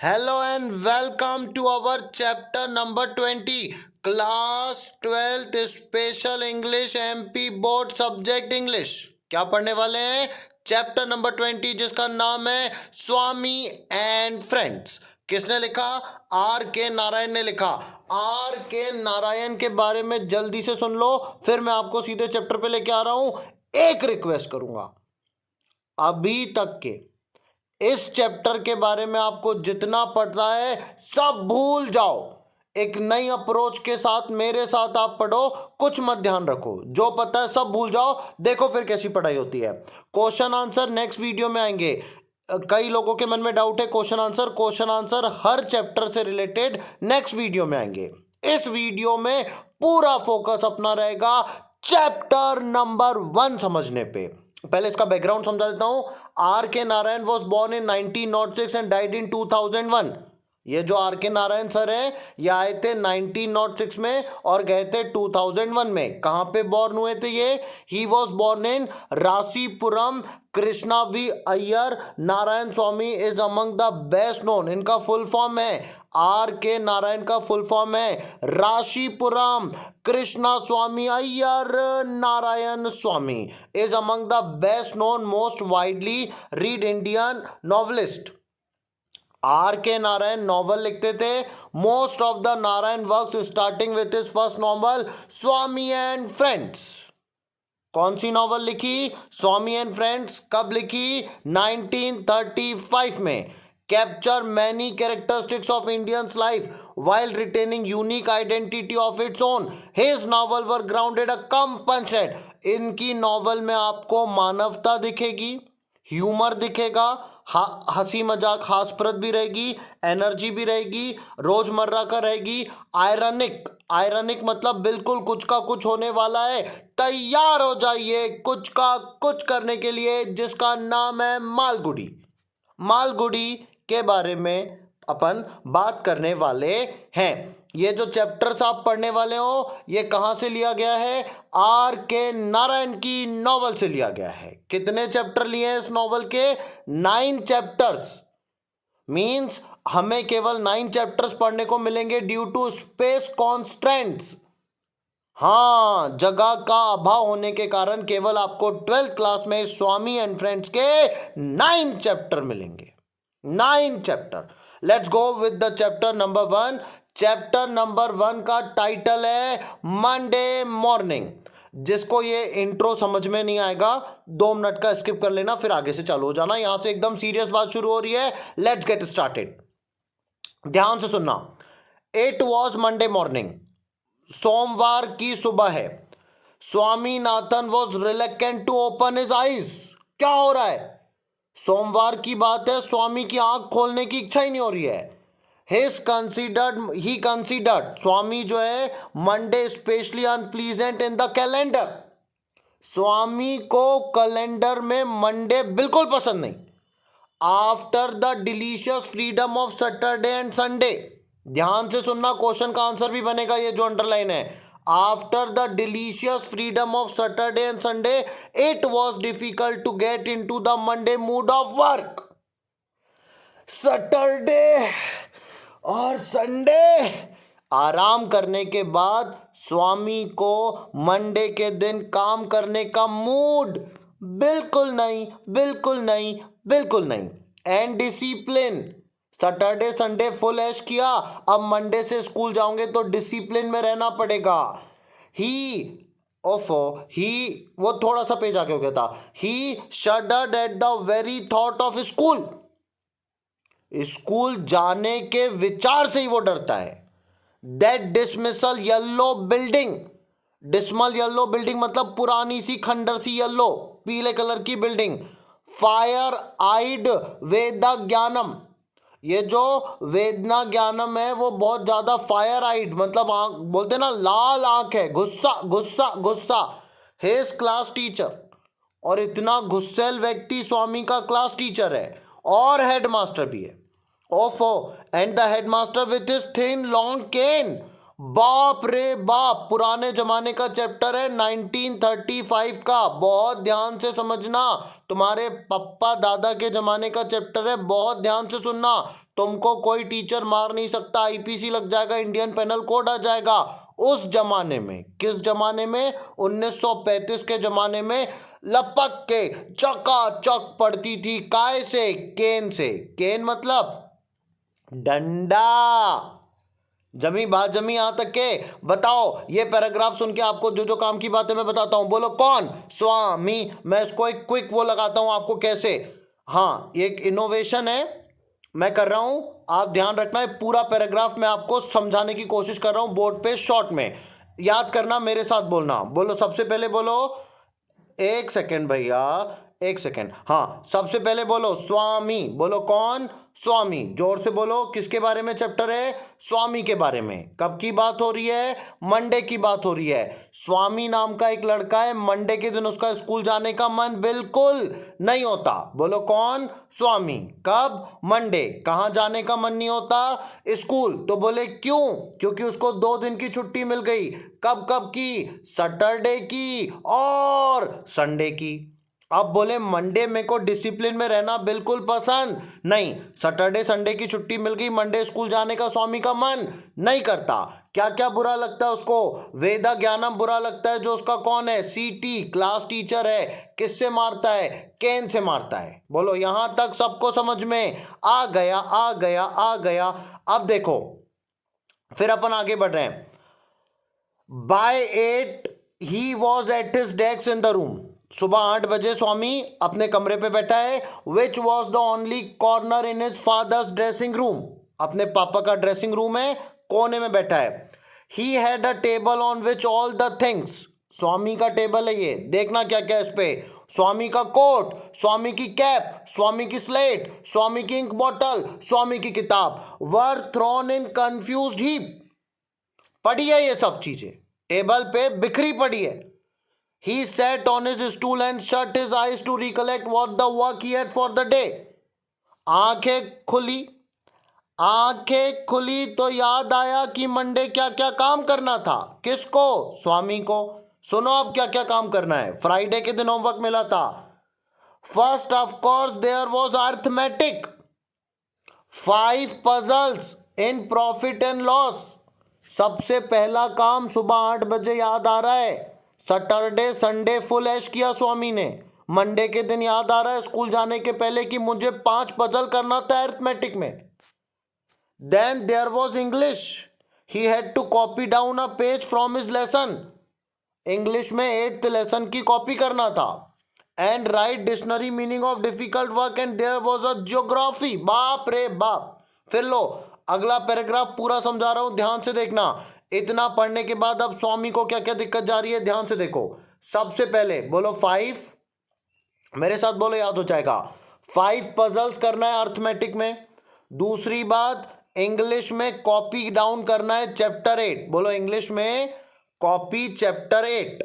Hello and welcome to our chapter number 20, class 12th special English MP board subject English। क्या पढ़ने वाले हैं? Chapter number 20 जिसका नाम है स्वामी एंड फ्रेंड्स। किसने लिखा? आर के नारायण ने लिखा। आर के नारायण के बारे में जल्दी से सुन लो, फिर मैं आपको सीधे चैप्टर पे लेके आ रहा हूं। एक रिक्वेस्ट करूंगा, अभी तक के इस चैप्टर के बारे में आपको जितना पढ़ना है सब भूल जाओ। एक नई अप्रोच के साथ मेरे साथ आप पढ़ो, कुछ मत ध्यान रखो, जो पता है सब भूल जाओ। देखो फिर कैसी पढ़ाई होती है। क्वेश्चन आंसर नेक्स्ट वीडियो में आएंगे। कई लोगों के मन में डाउट है, क्वेश्चन आंसर हर चैप्टर से रिलेटेड नेक्स्ट वीडियो में आएंगे। इस वीडियो में पूरा फोकस अपना रहेगा चैप्टर नंबर 1 समझने पे। पहले इसका बैकग्राउंड समझा देता हूं। Are K Narayan was born in 1906 and died in 2001। ये जो आर के नारायण सर है, ये आए थे 1906 में और गए थे 2001 में। कहां पे बॉर्न हुए थे ये? He was born in Rasipuram. Krishna V Iyer Narayanaswami is among the best known. इनका फुल फॉर्म है, आर के नारायण का फुल फॉर्म है Rasipuram Krishnaswami Iyer Narayanaswami is among the best known most widely read Indian novelist. R K Narayan novel लिखते थे। Most of the Narayan works starting with his first novel Swami and friends. कौन सी novel लिखी? स्वामी and friends. कब लिखी? 1935 में। Capture many characteristics of Indians life while retaining unique identity of its own. His novel were grounded a compassionate. इनकी novel में आपको मानवता दिखेगी, ह्यूमर दिखेगा, हंसी मजाक हास्यप्रद भी रहेगी, एनर्जी भी रहेगी, रोजमर्रा का रहेगी, आयरनिक मतलब बिल्कुल कुछ का कुछ होने वाला है। तैयार हो जाइए कुछ का कुछ करने के लिए, जिसका नाम है मालगुडी। मालगुडी के बारे में अपन बात करने वाले हैं। ये जो चैप्टर्स आप पढ़ने वाले हो, ये कहां से लिया गया है? आर के नारायण की नॉवल से लिया गया है। कितने चैप्टर लिए हैं इस नॉवल के? 9 चैप्टर्स। मींस हमें केवल 9 चैप्टर्स पढ़ने को मिलेंगे ड्यू टू स्पेस कॉन्स्ट्रेंट्स। हाँ, जगह का अभाव होने के कारण केवल आपको 12th क्लास में स्वामी एंड फ्रेंड्स के 9 चैप्टर मिलेंगे। 9 chapter. Let's go with the chapter number 1। Chapter number 1 का टाइटल है मंडे मॉर्निंग। जिसको ये इंट्रो समझ में नहीं आएगा, 2 मिनट का स्किप कर लेना, फिर आगे से चालू हो जाना। यहां से एकदम सीरियस बात शुरू हो रही है। Let's get started. ध्यान से सुनना। It was Monday morning. सोमवार की सुबह है। Swaminathan was reluctant to open his eyes. क्या हो रहा है? सोमवार की बात है, स्वामी की आंख खोलने की इच्छा ही नहीं हो रही है। ही कंसीडर्ड स्वामी जो है Monday specially unpleasant in the calendar. Swami को कैलेंडर में मंडे बिल्कुल पसंद नहीं। After the delicious freedom of Saturday and Sunday. ध्यान से सुनना, क्वेश्चन का आंसर भी बनेगा ये जो अंडरलाइन है। After the delicious freedom of Saturday and Sunday it was difficult to get into the Monday mood of work. Saturday और संडे आराम करने के बाद स्वामी को मंडे के दिन काम करने का मूड बिल्कुल नहीं, बिल्कुल नहीं, बिल्कुल नहीं। And discipline. Saturday Sunday full ऐश किया, अब मंडे से स्कूल जाओगे तो डिसिप्लिन में रहना पड़ेगा। वो थोड़ा सा पेज आगे हो गया था। He shuddered at the very thought of school. School जाने के विचार से ही वो डरता है। That dismissal yellow building. Dismal yellow building मतलब पुरानी सी खंडर सी येलो पीले कलर की building. Fire eyed Vedanayagam. ये जो वेदना ज्ञानम है वो बहुत ज्यादा फायर आइड मतलब आंख, बोलते ना लाल आंख है, गुस्सा गुस्सा गुस्सा। His class teacher. और इतना गुस्सेल व्यक्ति स्वामी का क्लास टीचर है और हेडमास्टर भी है। ओफो and the headmaster with his thin long cane. बाप रे बाप, पुराने जमाने का चैप्टर है 1935 का, बहुत ध्यान से समझना। तुम्हारे पप्पा दादा के जमाने का चैप्टर है, बहुत ध्यान से सुनना। तुमको कोई टीचर मार नहीं सकता, आईपीसी लग जाएगा, इंडियन पेनल कोड आ जाएगा। उस जमाने में, किस जमाने में? 1935 के जमाने में लपक के चकाचक पड़ती थी। काय से? केन से। केन मतलब डंडा। जमी बात जमी यहां तक के। बताओ, ये पैराग्राफ सुन के आपको जो जो काम की बातें मैं बताता हूं, बोलो कौन? स्वामी। मैं इसको एक क्विक वो लगाता हूं आपको कैसे। हाँ, एक इनोवेशन है मैं कर रहा हूं, आप ध्यान रखना। है पूरा पैराग्राफ मैं आपको समझाने की कोशिश कर रहा हूं बोर्ड पे शॉर्ट में। याद करना, मेरे साथ बोलना। बोलो सबसे पहले, बोलो। एक सेकेंड भैया, एक सेकेंड। हाँ, सबसे पहले बोलो स्वामी। बोलो कौन? स्वामी। जोर से बोलो। किसके बारे में चैप्टर है? स्वामी के बारे में। कब की बात हो रही है? मंडे की बात हो रही है। स्वामी नाम का एक लड़का है, मंडे के दिन उसका स्कूल जाने का मन बिल्कुल नहीं होता। बोलो कौन? स्वामी। कब? मंडे। कहाँ जाने का मन नहीं होता? स्कूल। तो बोले क्यों? क्योंकि उसको 2 दिन की छुट्टी मिल गई। कब कब की? सैटरडे की और संडे की। अब बोले मंडे मेरे को डिसिप्लिन में रहना बिल्कुल पसंद नहीं, सैटरडे संडे की छुट्टी मिल गई, मंडे स्कूल जाने का स्वामी का मन नहीं करता। क्या क्या बुरा लगता है उसको? वेदा ज्ञानम बुरा लगता है, जो उसका कौन है? सीटी क्लास टीचर है। किससे मारता है? केन से मारता है। बोलो यहां तक सबको समझ में आ गया? आ गया, आ गया। अब देखो, फिर अपन आगे बढ़ रहे हैं। By 8 he was at his desk in the room. सुबह 8 बजे स्वामी अपने कमरे पे बैठा है। Which was the only corner in his father's dressing room. अपने पापा का ड्रेसिंग रूम है, कोने में बैठा है। He had a table on which all the things. Swami का टेबल है ये, देखना क्या क्या इस पे। स्वामी का कोट, स्वामी की कैप, स्वामी की स्लेट, स्वामी की इंक बॉटल, स्वामी की किताब वर थ्रोन इन कंफ्यूज्ड हीप। पड़ी है ये सब चीजें, टेबल पे बिखरी पड़ी है। He sat on his stool and shut his eyes to recollect what the work he had for the day. आंखें खुली, आंखें खुली तो याद आया कि मंडे क्या क्या काम करना था। किसको? स्वामी को। सुनो अब क्या क्या काम करना है। फ्राइडे के दिन होमवर्क मिला था। First of course there was arithmetic, 5 puzzles in profit and loss. सबसे पहला काम सुबह 8 बजे याद आ रहा है। सैटरडे संडे फुल ऐश किया स्वामी ने। मंडे के दिन याद आ रहा है स्कूल जाने के पहले कि मुझे 5 पजल करना था अरिथमेटिक में। Then there was English, he had to copy down a page from his lesson. English में 8th लेसन की कॉपी करना था। And write dictionary meaning of difficult work. And there was a geography. बाप रे बाप। फिर लो, अगला पैराग्राफ पूरा समझा रहा हूं, ध्यान से देखना। इतना पढ़ने के बाद अब स्वामी को क्या क्या दिक्कत जा रही है, ध्यान से देखो। सबसे पहले बोलो 5, मेरे साथ बोलो, याद हो जाएगा। 5 पजल्स करना है अर्थमेटिक में। दूसरी बात, इंग्लिश में कॉपी डाउन करना है चैप्टर 8। बोलो इंग्लिश में कॉपी चैप्टर 8,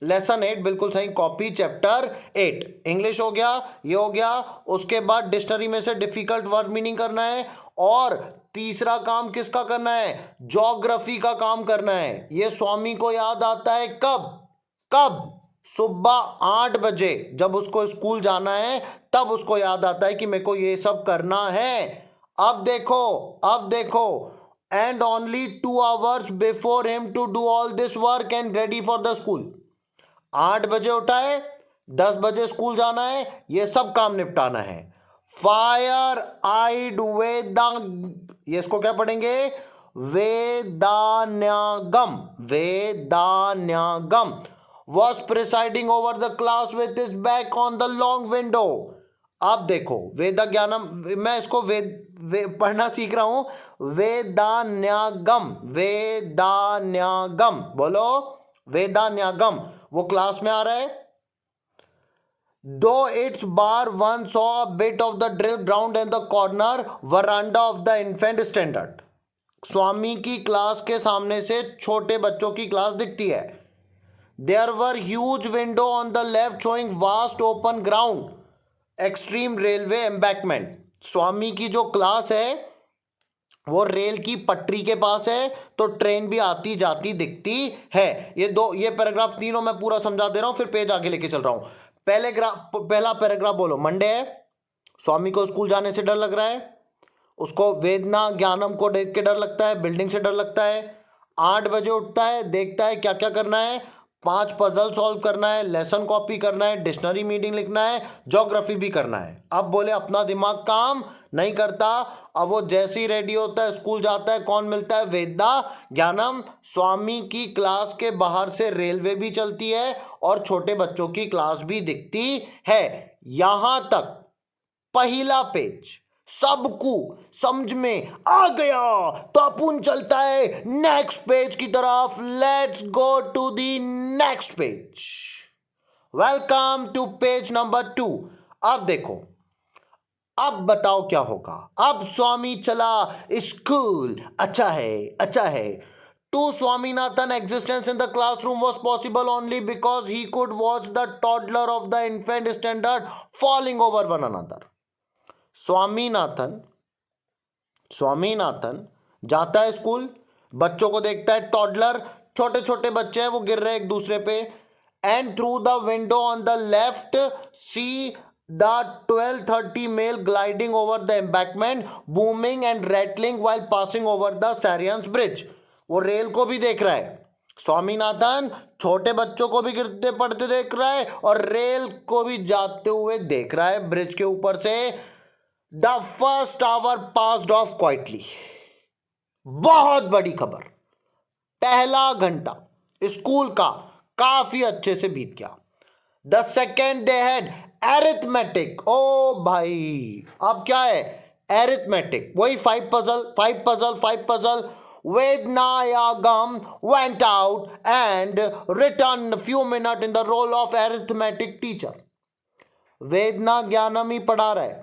लेसन 8, बिल्कुल सही, कॉपी चैप्टर 8। इंग्लिश हो गया, ये हो गया। उसके बाद डिक्शनरी में से डिफिकल्ट वर्ड मीनिंग करना है। और तीसरा काम किसका करना है? ज्योग्राफी का काम करना है। ये स्वामी को याद आता है कब? कब? सुबह 8 बजे जब उसको स्कूल जाना है, तब उसको याद आता है कि मेरे को ये सब करना है। अब देखो, अब देखो। And only 2 hours before him to do all this work and ready for the school. 8 बजे उठा है, 10 बजे स्कूल जाना है, ये सब काम निपटाना है। फायर आइड वेदा, ये इसको क्या पढ़ेंगे? Vedanayagam. Vedanayagam was presiding over the class with his back on the long window. अब देखो, वेदा ज्ञानम, मैं इसको पढ़ना सीख रहा हूं। वेदान्यागम, वेदान्यागम, बोलो वेदान्यागम। वो क्लास में आ रहा है। Though it's bar one saw a bit of the drill ground and the corner veranda of the infant standard. Swami की क्लास के सामने से छोटे बच्चों की क्लास दिखती है। There were huge window on the left showing vast open ground, extreme railway embankment. Swami की जो क्लास है वो रेल की पटरी के पास है तो ट्रेन भी आती जाती दिखती है। ये पैराग्राफ तीनों मैं पूरा समझा दे रहा हूं, फिर पेज आगे लेके चल रहा हूं। पहला पैराग्राफ बोलो। मंडे है, स्वामी को स्कूल जाने से डर लग रहा है, उसको वेदना ज्ञानम को देख के डर लगता है, बिल्डिंग से डर लगता है। 8 बजे उठता है, देखता है क्या क्या करना है, 5 पजल सॉल्व करना है, लेसन कॉपी करना है, डिक्शनरी मीनिंग लिखना है, ज्योग्राफी भी करना है। अब बोले अपना दिमाग काम नहीं करता। अब वो जैसे ही रेडी होता है, स्कूल जाता है, कौन मिलता है? वेदा ज्ञानम। स्वामी की क्लास के बाहर से रेलवे भी चलती है और छोटे बच्चों की क्लास भी दिखती है। यहां तक पहला पेज सबको समझ में आ गया तो अपन चलता है नेक्स्ट पेज की तरफ। Let's go to the next page. Welcome to page number 2। अब देखो, अब बताओ क्या होगा। अब स्वामी चला स्कूल। अच्छा है, अच्छा है। To Swaminathan, existence in the classroom was possible only because he could watch the toddler of the infant standard falling over one another. Swaminathan Swaminathan जाता है स्कूल, बच्चों को देखता है, टॉडलर छोटे छोटे बच्चे हैं वो गिर रहे हैं एक दूसरे पे। And through the window on the left see the 12:30 mail gliding over the embankment booming and rattling while passing over the सैरियंस ब्रिज। वो रेल को भी देख रहा है स्वामीनाथन, छोटे बच्चों को भी गिरते पड़ते देख रहा है और रेल को भी जाते हुए देख रहा है ब्रिज के ऊपर से। The first hour passed of quietly. बहुत बड़ी खबर, पहला घंटा स्कूल का काफी अच्छे से बीत गया। The second day had arithmetic. ओ भाई, अब क्या है? एरिथमेटिक, वही 5 puzzle. Vednayagam went out and returned a few minutes in the role of arithmetic teacher. वेदना ज्ञानम ही पढ़ा रहा है,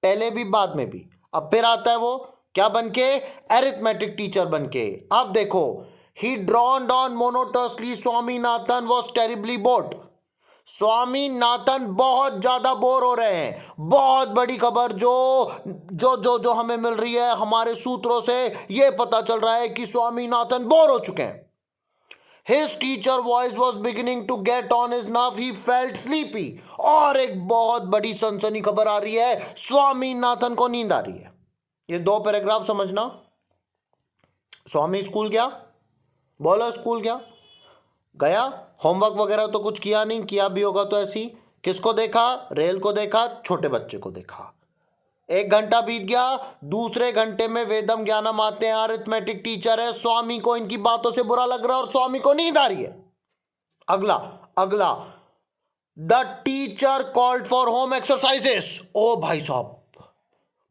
पहले भी बाद में भी। अब फिर आता है वो क्या बन के? एरिथमेटिक टीचर बन के। अब देखो, he droned on monotonously. Swaminathan was terribly bored. Swaminathan बहुत ज्यादा बोर हो रहे हैं। बहुत बड़ी खबर जो जो जो जो हमें मिल रही है हमारे सूत्रों से, यह पता चल रहा है कि स्वामीनाथन बोर हो चुके हैं। His teacher voice was beginning to get on his nerve. He felt sleepy. और एक बहुत बड़ी सनसनी खबर आ रही है, स्वामीनाथन को नींद आ रही है। ये 2 पैराग्राफ समझना। स्वामी स्कूल गया, बोलो स्कूल गया, होमवर्क वगैरह तो कुछ किया नहीं, किया भी होगा तो ऐसी। किसको देखा? रेल को देखा, छोटे बच्चे को देखा। 1 घंटा बीत गया। दूसरे घंटे में वेदम ज्ञानम आते हैं, अरिथमेटिक टीचर है। स्वामी को इनकी बातों से बुरा लग रहा है और स्वामी को नींद आ रही है। अगला the teacher called for home exercises. ओ भाई साहब,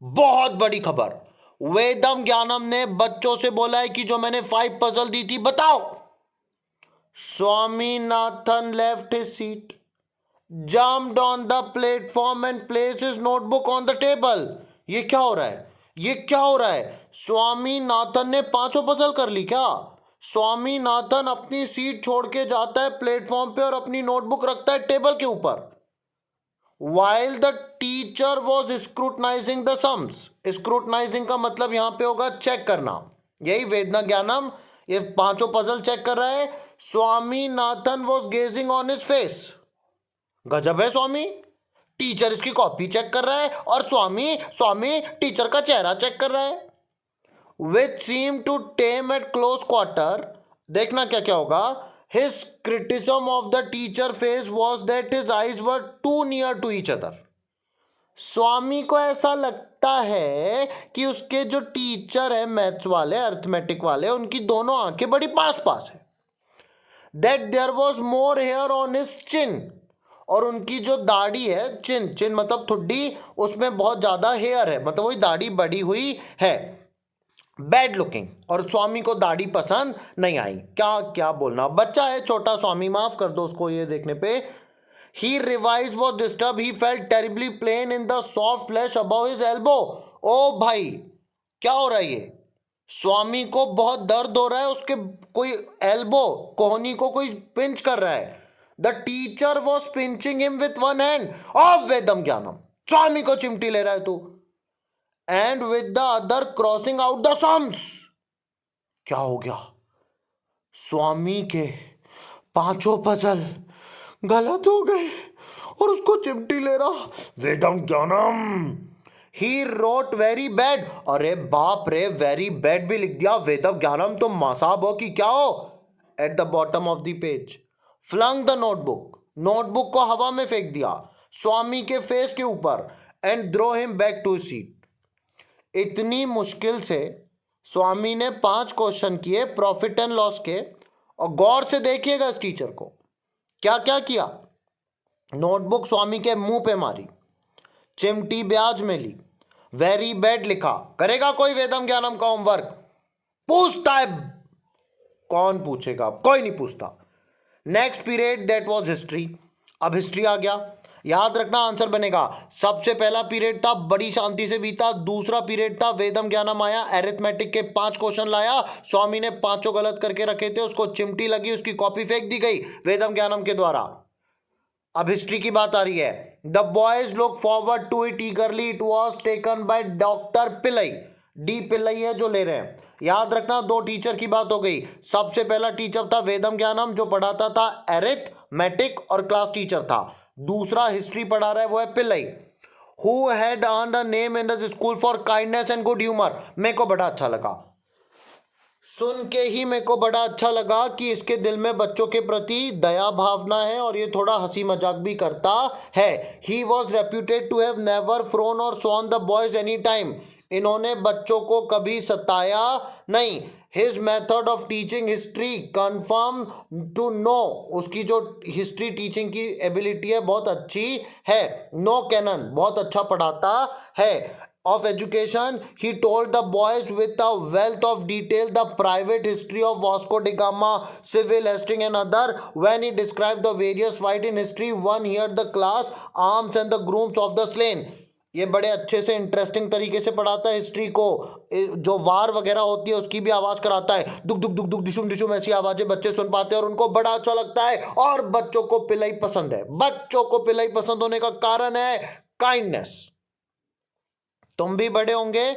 बहुत बड़ी खबर। वेदम ज्ञानम ने बच्चों से बोला है कि जो मैंने 5 पजल दी थी बताओ। Swaminathan left his seat, jumped on the platform and placed his notebook on the table. ये क्या हो रहा है? स्वामीनाथन ने 5 पजल कर ली क्या? स्वामीनाथन अपनी सीट छोड़ के जाता है प्लेटफॉर्म पे और अपनी नोटबुक रखता है टेबल के ऊपर। While the teacher was scrutinizing the sums. Scrutinizing का मतलब यहां पे होगा चेक करना। यही वेदना ज्ञानम ये 5 पजल चेक कर रहा है। Swaminathan was gazing on his face. गजब है स्वामी, टीचर इसकी कॉपी चेक कर रहा है और स्वामी टीचर का चेहरा चेक कर रहा है। Which seem to tame at close quarter. देखना क्या क्या होगा। His criticism of the teacher face was that his eyes were too near to each other. Swami को ऐसा लगता है कि उसके जो टीचर है मैथ्स वाले, अर्थमेटिक वाले, उनकी दोनों आंखें बड़ी पास पास है। That there was more hair on his chin. और उनकी जो दाढ़ी है, चिन मतलब ठुड्डी, उसमें बहुत ज्यादा हेयर है, मतलब वही दाढ़ी बड़ी हुई है। बैड लुकिंग, और स्वामी को दाढ़ी पसंद नहीं आई। क्या क्या बोलना, बच्चा है छोटा, स्वामी माफ कर दो उसको ये देखने पे। He revise was disturb, he felt terribly plain in the soft flash above his elbow. ओ भाई, क्या हो रहा है ये? स्वामी को बहुत दर्द हो रहा है, उसके कोई एल्बो, कोहनी को कोई पिंच कर रहा है। The teacher was pinching him with one hand. of Vedam Jnanam. स्वामी को चिमटी ले रहा है तू। And with the other crossing out the sums. क्या हो गया? स्वामी के पांचों पजल गलत हो गए और उसको चिमटी ले रहा। वेदम ज्ञानम। He wrote very bad. अरे बाप रे, वेरी बैड भी लिख दिया। वेदम ज्ञानम तो मसाब हो कि क्या हो? At the bottom of the page flung the notebook. Notebook को हवा में फेंक दिया स्वामी के फेस के ऊपर and throw him back to seat. इतनी मुश्किल से स्वामी ने 5 क्वेश्चन किए प्रॉफिट एंड लॉस के, और गौर से देखिएगा इस टीचर को क्या क्या किया। नोटबुक स्वामी के मुंह पे मारी, चिमटी ब्याज में ली, वेरी बैड लिखा। करेगा कोई वेदम ज्ञानम का होमवर्क? पूछता है? कौन पूछेगा? कोई नहीं पूछता। Next period that was history. अब हिस्ट्री आ गया। याद रखना आंसर बनेगा। सबसे पहला पीरियड था, बड़ी शांति से बीता। दूसरा पीरियड था, वेदम ज्ञानम आया, एरिथमेटिक के 5 क्वेश्चन लाया। स्वामी ने पांचों गलत करके रखे थे, उसको चिमटी लगी, उसकी कॉपी फेंक दी गई वेदम ज्ञानम के द्वारा। अब हिस्ट्री की बात आ रही है। The boys look forward to it eagerly. It was taken by doctor Pillai. D Pillai है जो ले रहे हैं। याद रखना 2 टीचर की बात हो गई। सबसे पहला टीचर था वेदम ज्ञानम जो पढ़ाता था एरिथमेटिक और क्लास टीचर था। दूसरा हिस्ट्री पढ़ा रहा है वो है Pillai. Who had earn the name in the school for kindness and good humour. मेरे को बड़ा अच्छा लगा, सुन के ही मेरे को बड़ा अच्छा लगा कि इसके दिल में बच्चों के प्रति दया भावना है और ये थोड़ा हंसी मजाक भी करता है। He was reputed to have never frown or sawn the boys any time. इन्होंने बच्चों को कभी सताया नहीं। His method of teaching history confirm to no. उसकी जो हिस्ट्री टीचिंग की एबिलिटी है बहुत अच्छी है। नो कैनन, बहुत अच्छा पढ़ाता है। Of education, he told the boys with a wealth of detail the private history of Vasco da Gama, civil history and other. When he described the various fight in history, one heard the class, arms and the grooms of the slain. ये बड़े अच्छे से interesting तरीके से पढ़ाता है history को। जो वार वगैरह होती है उसकी भी आवाज़ कराता है, दुख दुख दुख दुख डिशुम डिशुम, ऐसी आवाज़ें बच्चे सुन पाते हैं और उनको बड़ा अच्छा लगता है। और बच्चों को पिलाई पसंद है। बच्चों को पिलाई पसंद होने का कारण है काइंडनेस। तुम भी बड़े होंगे,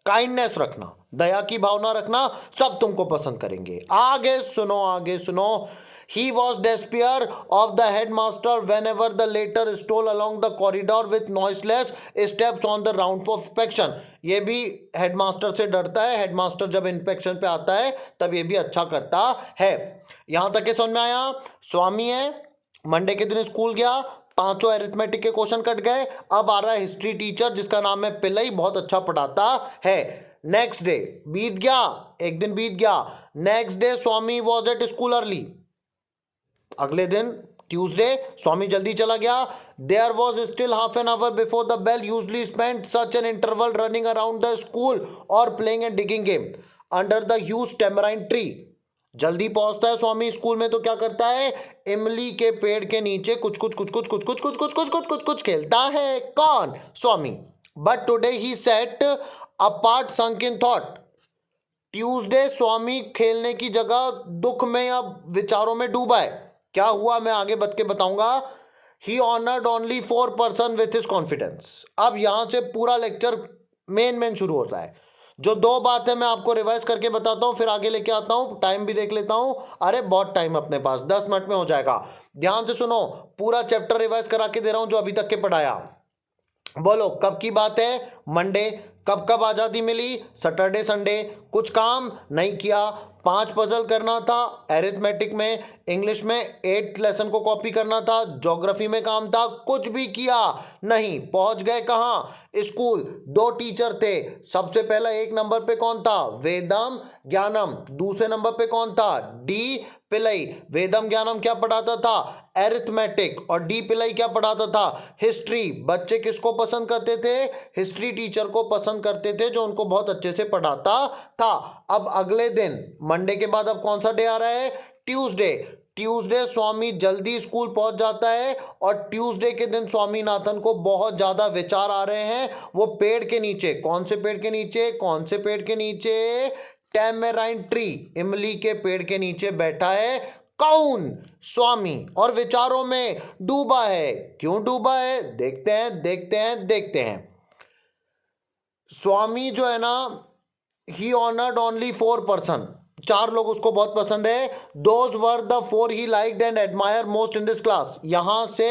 काइंडनेस रखना, दया की भावना रखना, सब तुमको पसंद करेंगे। आगे सुनो, आगे सुनो। He was despair of the headmaster whenever the latter stole along the corridor with noiseless steps on the round of inspection. ये भी हेडमास्टर से डरता है। हेडमास्टर जब इंस्पेक्शन पे आता है तब ये भी अच्छा करता है। यहां तक के समझ में आया? स्वामी है, मंडे के दिन स्कूल गया, 5 अरिथमेटिक के क्वेश्चन कट गए। अब आ रहा है हिस्ट्री टीचर जिसका नाम है पिल्लई, बहुत अच्छा पढ़ाता है। नेक्स्ट डे बीत गया, एक दिन बीत गया। Next day Swami was at school early. अगले दिन ट्यूसडे स्वामी जल्दी चला गया। There was still half an hour before the bell. Usually spend such an interval running around the school or playing and digging game under the huge tamarind tree. जल्दी पहुंचता है स्वामी school में तो क्या करता है? इमली के पेड़ के नीचे कुछ कुछ कुछ कुछ कुछ कुछ कुछ कुछ कुछ कुछ कुछ कुछ खेलता है। कौन? Swami. But today he sat apart sunk in thought. Tuesday Swami खेलने की जगह दुख में या विचारों में डूबा है। क्या हुआ मैं आगे बत के बताऊंगा। He honoured only 4 person with his confidence. अब यहां से पूरा लेक्चर मेन शुरू होता है। जो 2 बातें मैं आपको रिवाइज करके बताता हूं, फिर आगे लेके आता हूं। टाइम भी देख लेता हूं। अरे बहुत टाइम अपने पास, 10 मिनट में हो जाएगा। ध्यान से सुनो, पूरा चैप्टर रिवाइज करा के दे रहा हूं जो अभी तक के पढ़ाया। बोलो कब की बात है? मंडे। कब कब आजादी मिली? Saturday Sunday. कुछ काम नहीं किया, 5 पजल करना था एरिथमेटिक में, इंग्लिश में 8 लेसन को कॉपी करना था, ज्योग्राफी में काम था, कुछ भी किया नहीं। पहुंच गए कहां? स्कूल। 2 टीचर थे। सबसे पहला 1 नंबर पे कौन था? वेदम ज्ञानम। दूसरे नंबर पे कौन था? डी पिल्लई। वेदम ज्ञानम क्या पढ़ाता था? एरिथमेटिक। और डी पिल्लई क्या पढ़ाता था? हिस्ट्री। बच्चे किसको पसंद करते थे? हिस्ट्री टीचर को पसंद करते थे जो उनको बहुत अच्छे से पढ़ाता था। अब अगले दिन मंडे के बाद अब कौन सा डे आ रहा है? ट्यूसडे। ट्यूसडे स्वामी जल्दी स्कूल पहुंच जाता है और ट्यूसडे के दिन स्वामीनाथन को बहुत ज्यादा विचार आ रहे हैं। वो पेड़ के नीचे, कौन से पेड़ के नीचे? कौन से पेड़ के नीचे? टेमेराइन ट्री, इमली के पेड़ के नीचे बैठा है। कौन? स्वामी। और विचारों में डूबा है। क्यों डूबा है? देखते हैं देखते हैं देखते हैं। स्वामी जो है ना, ही ऑनर्ड ओनली 4 पर्सन, 4 लोग उसको बहुत पसंद है। Those were the 4 he liked and admire most in this class. यहां से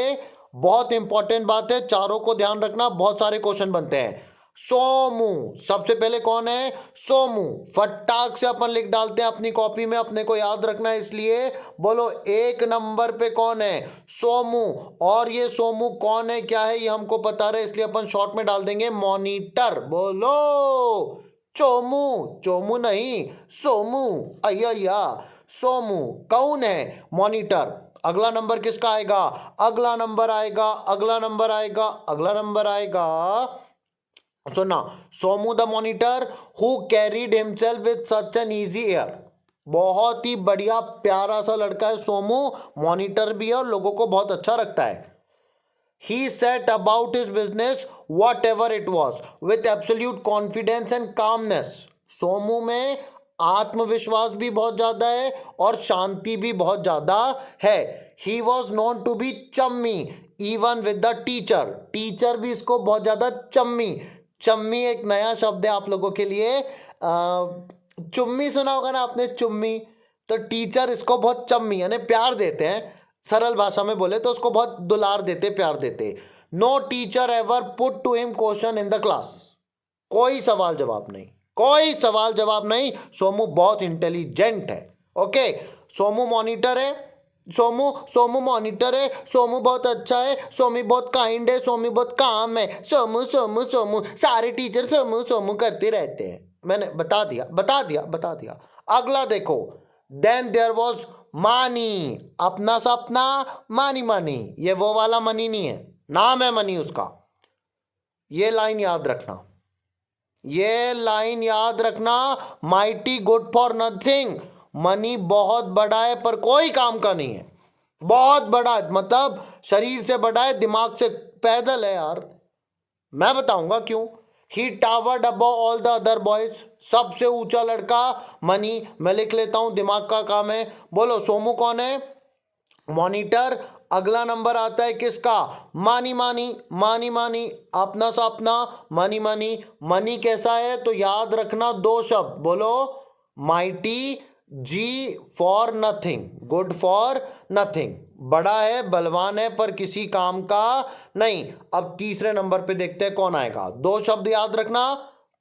बहुत इंपॉर्टेंट बात है, चारों को ध्यान रखना, बहुत सारे क्वेश्चन बनते हैं। सोमू सबसे पहले कौन है? सोमू। फटाक से अपन लिख डालते हैं अपनी कॉपी में, अपने को याद रखना है इसलिए। बोलो 1 नंबर पे कौन है? सोमू। और ये सोमू कौन है, क्या है, ये हमको पता रहे, इसलिए अपन शॉर्ट में डाल देंगे मॉनिटर। बोलो चोमू, चोमू नहीं सोमू, अय्या। सोमू कौन है? मॉनिटर। अगला नंबर किसका आएगा? अगला नंबर आएगा, अगला नंबर आएगा, अगला नंबर आएगा, सुना, Somu the monitor who carried himself with such an easy air. बहुत ही बढ़िया प्यारा सा लड़का है सोमू, मॉनिटर भी है और लोगों को बहुत अच्छा रखता है। He set about his business whatever it was with absolute confidence and calmness. Somu में आत्मविश्वास भी बहुत ज्यादा है और शांति भी बहुत ज्यादा है। He was known to be Chammi even with the teacher. Teacher भी इसको बहुत ज्यादा चम्मी, चम्मी एक नया शब्द है आप लोगों के लिए। चुम्मी सुना होगा ना आपने, चुम्मी। तो टीचर इसको बहुत चम्मी यानी प्यार देते हैं, सरल भाषा में बोले तो उसको बहुत दुलार देते, प्यार देते। No teacher ever put to him question in the class. कोई सवाल जवाब नहीं, कोई सवाल जवाब नहीं। सोमू बहुत इंटेलिजेंट है। ओके, सोमू मॉनिटर है, सोमू सोमू मॉनिटर है, सोमू बहुत अच्छा है, सोमी बहुत काइंड है, सोमी बहुत काम है। सोमू सोमू सोमू, सारे टीचर सोमू सोमू करते रहते हैं। मैंने बता दिया, बता दिया, बता दिया। अगला देखो, देन देयर वॉज मानी, अपना सा अपना मानी मानी, ये वो वाला मनी नहीं है, नाम है मनी उसका। ये लाइन याद रखना, ये लाइन याद रखना, mighty good for nothing. Money बहुत बड़ा है पर कोई काम का नहीं है। बहुत बड़ा है मतलब शरीर से बड़ा है, दिमाग से पैदल है यार। मैं बताऊंगा क्यों। He towered above all the other boys, सबसे ऊंचा लड़का मनी। मैं लिख लेता हूं, दिमाग का काम है। बोलो सोमू कौन है? मॉनिटर। अगला नंबर आता है किसका? मानी मानी, मानी मानी, अपना सा अपना, मानी मानी। मनी कैसा है तो याद रखना 2 शब्द, बोलो mighty, G for nothing, good for nothing. बड़ा है, बलवान है पर किसी काम का नहीं। अब तीसरे नंबर पे देखते हैं कौन आएगा। 2 शब्द याद रखना,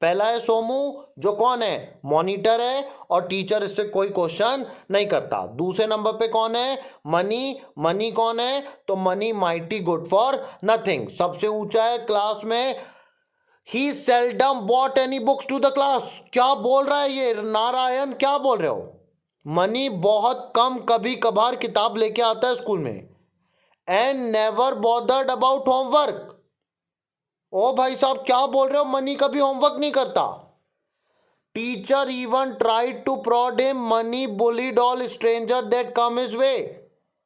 पहला है सोमू जो कौन है? मॉनिटर है और टीचर इससे कोई क्वेश्चन नहीं करता। दूसरे नंबर पे कौन है? मनी। मनी कौन है? तो Mani mighty good for nothing, सबसे ऊंचा है क्लास में। He seldom bought any books to the class. क्या बोल रहा है ये नारायण, क्या बोल रहे हो? मनी बहुत कम कभी कभार किताब लेके आता है स्कूल में। And never bothered about homework. ओ भाई साहब क्या बोल रहे हो, मनी कभी होमवर्क नहीं करता। Teacher even tried to prod him, Mani bullied all stranger that come his way.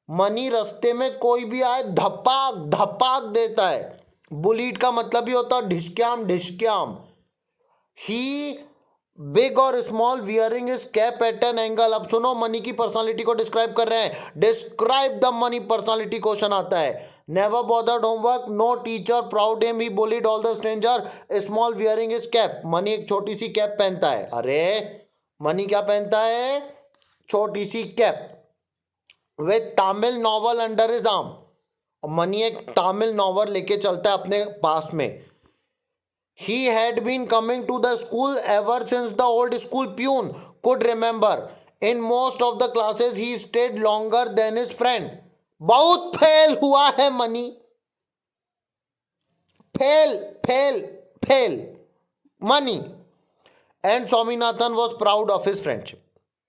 Mani रास्ते में कोई भी आए धपाक धपाक देता है। बुलीड का मतलब ही होता है ढिसक्याम ढिसक्याम। ही बिग और small wearing is cap at an angle. अब सुनो, मनी की पर्सनालिटी को डिस्क्राइब कर रहे हैं। Describe the Mani personality question आता है। Never bothered homework, no teacher proud him, he bullied all the stranger, small wearing is cap. Mani एक छोटी सी कैप पहनता है। अरे मनी क्या पहनता है? छोटी सी cap. With Tamil novel under his arm. Mani एक तमिल नॉवल लेके चलता है अपने पास में। He had been coming to the school ever since the old school peon could remember. In most of the classes he stayed longer than his friend. बहुत fail हुआ है money, fail fail fail money. And Swaminathan was proud of his friendship.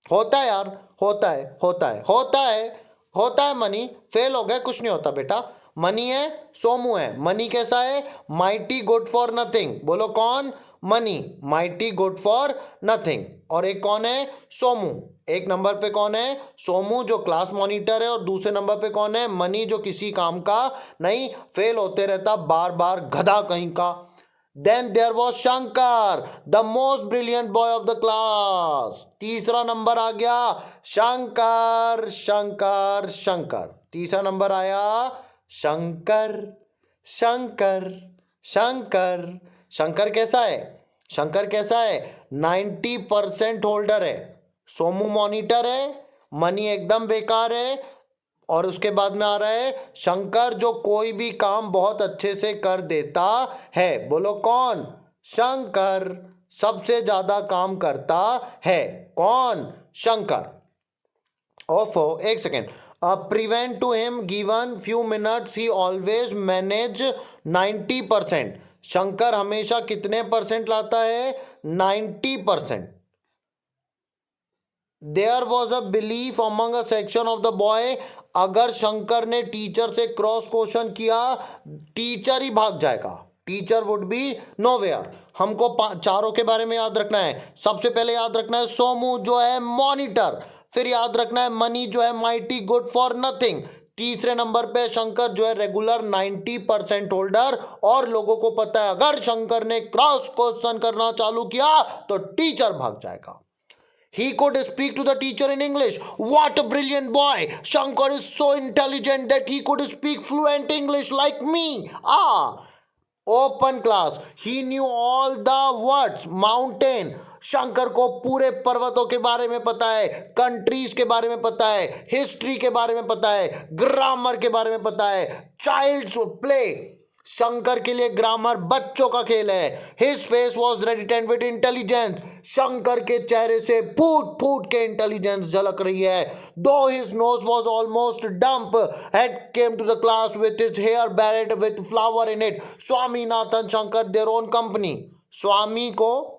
होता है यार, होता है, होता है, होता है, होता है। मनी फेल हो गया, कुछ नहीं होता बेटा। मनी है, सोमू है। मनी कैसा है? Mighty good for nothing. बोलो कौन? Money mighty good for nothing. और एक कौन है? सोमू। एक नंबर पे कौन है? सोमू जो क्लास मॉनिटर है, और दूसरे नंबर पे कौन है? मनी जो किसी काम का नहीं, फेल होते रहता बार बार, गधा कहीं का। Then there was Shankar, the most brilliant boy of the class. तीसरा नंबर आ गया शंकर, शंकर, शंकर। तीसरा नंबर आया शंकर, शंकर, शंकर। शंकर कैसा है? शंकर कैसा है? 90% होल्डर है। सोमू मॉनिटर है। मनी एकदम बेकार है। और उसके बाद में आ रहा है शंकर, जो कोई भी काम बहुत अच्छे से कर देता है। बोलो कौन? शंकर सबसे ज्यादा काम करता है। कौन? शंकर। ओफो, एक second. Prevent to him given few minutes he always manage 90%। Shankar हमेशा कितने परसेंट लाता है? 90%। There was a belief among a section of the boy, अगर शंकर ने टीचर से क्रॉस क्वेश्चन किया, टीचर ही भाग जाएगा। Teacher would be nowhere. हमको चारों के बारे में याद रखना है। सबसे पहले याद रखना है सोमू जो है मॉनिटर, फिर याद रखना है मनी जो है माइटी गुड फॉर नथिंग, तीसरे नंबर पे शंकर जो है रेगुलर 90% होल्डर। और लोगों को पता है अगर शंकर ने क्रॉस क्वेश्चन करना चालू किया तो टीचर भाग जाएगा। He could speak to the teacher in English. What a brilliant boy! Shankar is so intelligent that he could speak fluent English like me. Open class. He knew all the words. Mountain. Shankar को पूरे पर्वतों के बारे में पता है, countries के बारे में पता है, हिस्ट्री के बारे में पता है, ग्रामर के बारे में पता है, चाइल्ड्स प्ले। शंकर के लिए ग्रामर बच्चों का खेल है। His face was radiant with intelligence. Shankar के चेहरे से फूट फूट के इंटेलिजेंस झलक रही है। Though his nose was almost dump, head came to the class with his hair barred with flower in it. Swaminathan Shankar their own company. Swami को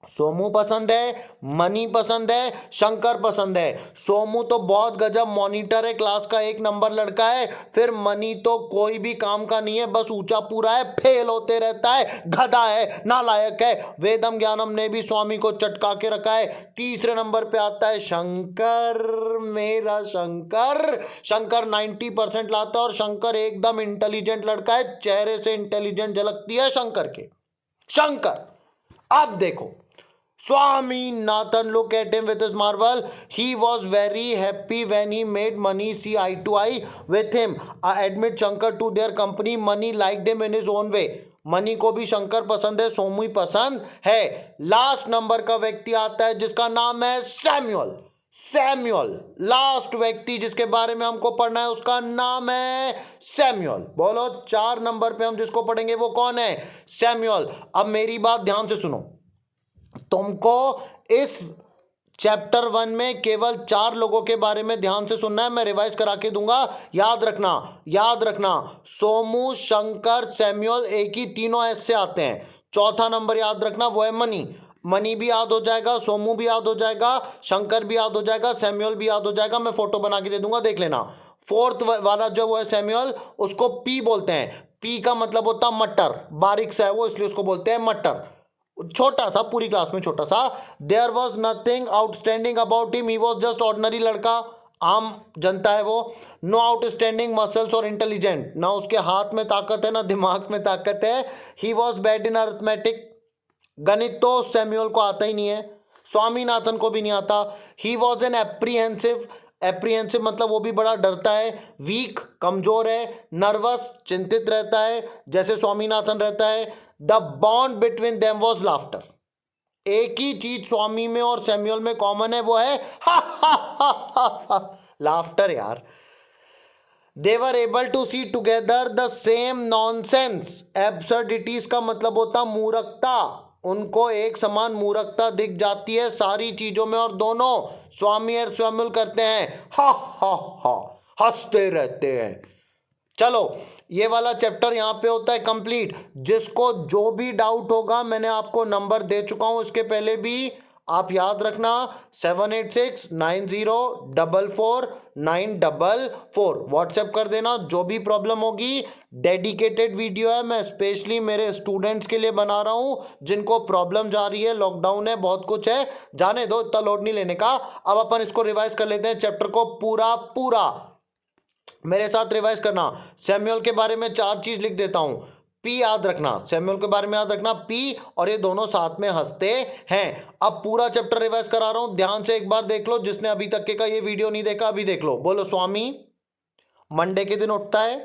सोमू पसंद है, मनी पसंद है, शंकर पसंद है। सोमू तो बहुत गजब मॉनिटर है, क्लास का 1 नंबर लड़का है। फिर मनी तो कोई भी काम का नहीं है, बस ऊंचा पूरा है, फेल होते रहता है, गधा है, नालायक है। वेदम ज्ञानम ने भी स्वामी को चटका के रखा है। तीसरे नंबर पे आता है शंकर, मेरा शंकर। शंकर 90% लाता है और शंकर एकदम इंटेलिजेंट लड़का है, चेहरे से इंटेलिजेंट झलकती है शंकर के। शंकर, अब देखो Swaminathan look at him with his marvel. He was very happy when he made Mani see eye to eye with him. I admit Shankar to their company. Mani liked him in his own way. Money को भी शंकर पसंद है, सोमू ही पसंद है। Last number का व्यक्ति आता है जिसका नाम है सैमुअल। सैमुअल लास्ट व्यक्ति जिसके बारे में हमको पढ़ना है उसका नाम है सैमुअल। बोलो 4 नंबर पे हम जिसको पढ़ेंगे वो कौन है? सैमुअल। अब मेरी बात ध्यान से सुनो, तुमको इस चैप्टर 1 में केवल 4 लोगों के बारे में ध्यान से सुनना है। मैं रिवाइज करा के दूंगा, याद रखना, याद रखना। सोमू, शंकर, सैमुअल एक ही तीनों ऐसे आते हैं। चौथा नंबर याद रखना वो है मनी। मनी भी याद हो जाएगा, सोमू भी याद हो जाएगा, शंकर भी याद हो जाएगा, सैमुअल भी याद हो जाएगा। मैं फोटो बना के दे दूंगा, देख लेना। फोर्थ वाला जो वो है सैमुअल, उसको पी बोलते हैं। पी का मतलब होता है मटर, बारीक सा है वो इसलिए उसको बोलते हैं मटर। छोटा सा, पूरी क्लास में छोटा सा। There was nothing outstanding about him, he was just ordinary लड़का, आम जनता है वो। नो आउटस्टैंडिंग मसल्स और इंटेलिजेंट, ना उसके हाथ में ताकत है ना दिमाग में ताकत है। He was bad in arithmetic, गणित तो सैमुअल को आता ही नहीं है, स्वामीनाथन को भी नहीं आता। He was an apprehensive, apprehensive मतलब वो भी बड़ा डरता है। वीक कमजोर है। नर्वस चिंतित रहता है जैसे स्वामीनाथन रहता है। The bond between them was laughter. एक ही चीज स्वामी में और सैमुअल में कॉमन है, वो है हा हा हा हा हा, लाफ्टर यार। They were able to see together the same nonsense. Absurdities का मतलब होता मूर्खता, उनको एक समान मूर्खता दिख जाती है सारी चीजों में, और दोनों स्वामी और सैमुअल करते हैं हा हा हा, हंसते रहते हैं। चलो ये वाला चैप्टर यहाँ पे होता है कंप्लीट। जिसको जो भी डाउट होगा मैंने आपको नंबर दे चुका हूँ इसके पहले भी, आप याद रखना 7869044944 व्हाट्सएप कर देना जो भी प्रॉब्लम होगी। डेडिकेटेड वीडियो है, मैं स्पेशली मेरे स्टूडेंट्स के लिए बना रहा हूँ जिनको प्रॉब्लम जा रही है, लॉकडाउन है, बहुत कुछ है, जाने दो, इतना लोड नहीं लेने का। अब अपन इसको रिवाइज कर लेते हैं चैप्टर को पूरा पूरा, मेरे साथ रिवाइज करना। सैमुअल के बारे में 4 चीज लिख देता हूं। पी याद रखना, सैमुअल के बारे में याद रखना, पी और ये दोनों साथ में हंसते हैं। अब पूरा चैप्टर रिवाइज करा रहा हूं, ध्यान से एक बार देख लो। जिसने अभी तक के का ये वीडियो नहीं देखा अभी देख लो। बोलो स्वामी मंडे के दिन उठता है,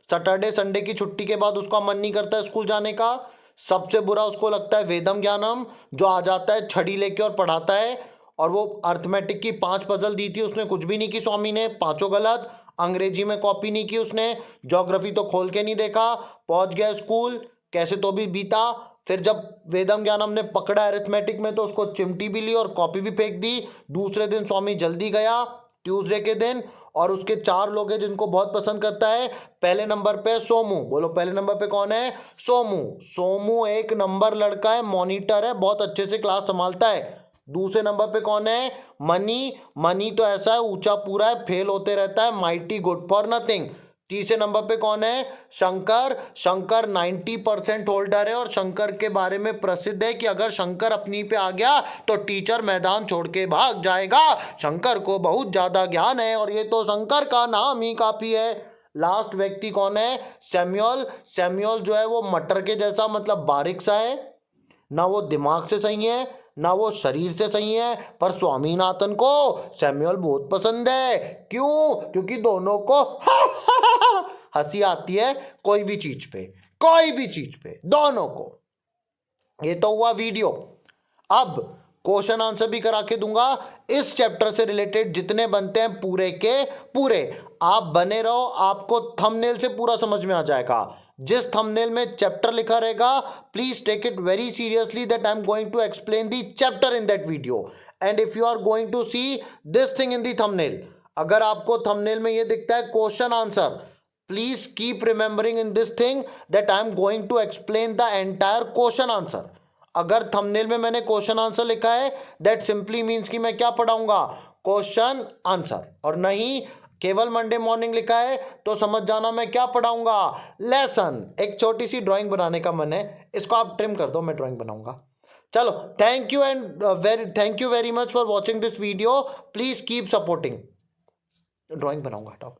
सैटरडे संडे की छुट्टी के बाद उसका मन नहीं करता है स्कूल जाने का। सबसे बुरा उसको लगता है वेदम ज्ञानम, जो आ जाता है छड़ी लेके और पढ़ाता है। और वो अर्थमेटिक की 5 पजल दी थी, उसने कुछ भी नहीं की स्वामी ने, पांचों गलत। अंग्रेजी में कॉपी नहीं की उसने, ज्योग्राफी तो खोल के नहीं देखा, पहुंच गया स्कूल कैसे तो भी बीता। फिर जब वेदम ज्ञानम ने पकड़ा अरिथमेटिक में तो उसको चिमटी भी ली और कॉपी भी फेंक दी। दूसरे दिन स्वामी जल्दी गया, ट्यूसडे के दिन, और उसके 4 लोग हैं जिनको बहुत पसंद करता है। पहले नंबर पे सोमू, बोलो पहले नंबर पे कौन है? सोमू। सोमू एक नंबर लड़का है, मॉनिटर है, बहुत अच्छे से क्लास संभालता है। दूसरे नंबर पे कौन है? मनी। मनी तो ऐसा है, ऊंचा पूरा है, फेल होते रहता है, माइटी गुड फॉर नथिंग। तीसरे नंबर पे कौन है? शंकर। शंकर 90% होल्डर है और शंकर के बारे में प्रसिद्ध है कि अगर शंकर अपनी पे आ गया तो टीचर मैदान छोड़ के भाग जाएगा। शंकर को बहुत ज्यादा ज्ञान है और ये तो शंकर का नाम ही काफी है। लास्ट व्यक्ति कौन है? सैमुअल। सैमुअल जो है वो मटर के जैसा, मतलब बारीक सा है, ना वो दिमाग से सही है ना वो शरीर से सही है, पर स्वामीनाथन को सैमुअल बहुत पसंद है। क्यों? क्योंकि दोनों को हंसी आती है कोई भी चीज पे, कोई भी चीज पे, दोनों को। ये तो हुआ वीडियो। अब क्वेश्चन आंसर भी करा के दूंगा इस चैप्टर से रिलेटेड, जितने बनते हैं पूरे के पूरे। आप बने रहो, आपको थंबनेल से पूरा समझ में आ जाएगा। जिस थंबनेल में चैप्टर लिखा रहेगा, please take it very seriously that I am going to explain the chapter in that video. And if you are going to see this thing in the thumbnail, अगर आपको थंबनेल में ये दिखता है question answer, please keep remembering in this thing that I am going to explain the entire question answer. अगर thumbnail में मैंने question answer लिखा है, दैट सिंपली मीन्स कि मैं क्या पढ़ाऊंगा? Question answer. और नहीं केवल मंडे मॉर्निंग लिखा है तो समझ जाना मैं क्या पढ़ाऊंगा? लेसन। एक छोटी सी ड्राइंग बनाने का मन है, इसको आप ट्रिम कर दो, मैं ड्राइंग बनाऊंगा। चलो, thank you very much for watching this video. Please keep supporting. Drawing बनाऊंगा, हटाओ।